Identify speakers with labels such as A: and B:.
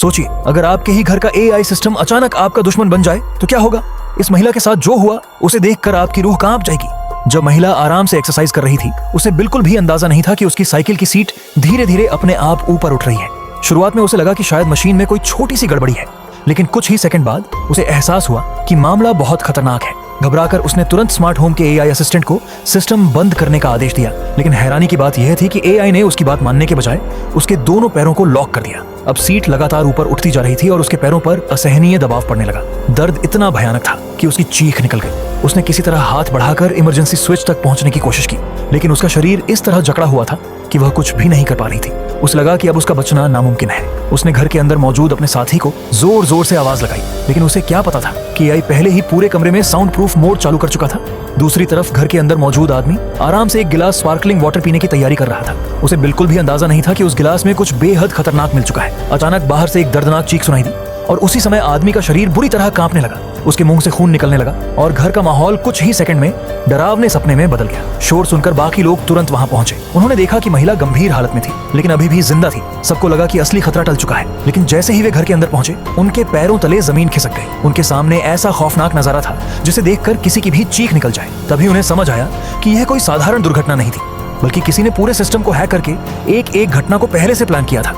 A: सोचिए, अगर आपके ही घर का एआई सिस्टम अचानक आपका दुश्मन बन जाए तो क्या होगा। इस महिला के साथ जो हुआ उसे देखकर आपकी रूह कांप जाएगी। जब महिला आराम से एक्सरसाइज कर रही थी, उसे बिल्कुल भी अंदाजा नहीं था कि उसकी साइकिल की सीट धीरे धीरे अपने आप ऊपर उठ रही है। शुरुआत में उसे लगा कि शायद मशीन में कोई छोटी सी गड़बड़ी है, लेकिन कुछ ही सेकंड बाद उसे एहसास हुआ कि मामला बहुत खतरनाक है। घबराकर उसने तुरंत स्मार्ट होम के एआई असिस्टेंट को सिस्टम बंद करने का आदेश दिया, लेकिन हैरानी की बात यह थी कि एआई ने उसकी बात मानने के बजाय उसके दोनों पैरों को लॉक कर दिया। अब सीट लगातार ऊपर उठती जा रही थी और उसके पैरों पर असहनीय दबाव पड़ने लगा। दर्द इतना भयानक था कि उसकी चीख निकल गई। उसने किसी तरह हाथ बढ़ाकर इमरजेंसी स्विच तक पहुंचने की कोशिश की, लेकिन उसका शरीर इस तरह जकड़ा हुआ था कि वह कुछ भी नहीं कर पा रही थी। उसे लगा कि अब उसका बचना नामुमकिन है। उसने घर के अंदर मौजूद अपने साथी को जोर जोर से आवाज लगाई, लेकिन उसे क्या पता था कि एआई पहले ही पूरे कमरे में साउंड प्रूफ मोड चालू कर चुका था। दूसरी तरफ घर के अंदर मौजूद आदमी आराम से एक गिलास स्पार्कलिंग वाटर पीने की तैयारी कर रहा था। उसे बिल्कुल भी अंदाजा नहीं था कि उस गिलास में कुछ बेहद खतरनाक मिल चुका है। अचानक बाहर से एक दर्दनाक चीख सुनाई दी और उसी समय आदमी का शरीर बुरी तरह कांपने लगा। उसके मुंह से खून निकलने लगा और घर का माहौल कुछ ही सेकंड में डरावने सपने में बदल गया। शोर सुनकर बाकी लोग तुरंत वहां पहुंचे। उन्होंने देखा कि महिला गंभीर हालत में थी, लेकिन अभी भी जिंदा थी। सबको लगा कि असली खतरा टल चुका है, लेकिन जैसे ही वे घर के अंदर पहुंचे, उनके पैरों तले जमीन खिसक गई। उनके सामने ऐसा खौफनाक नजारा था जिसे देखकर किसी की भी चीख निकल जाए। तभी उन्हें समझ आया कि यह कोई साधारण दुर्घटना नहीं थी, बल्कि किसी ने पूरे सिस्टम को हैक करके एक एक घटना को पहले से प्लान किया था।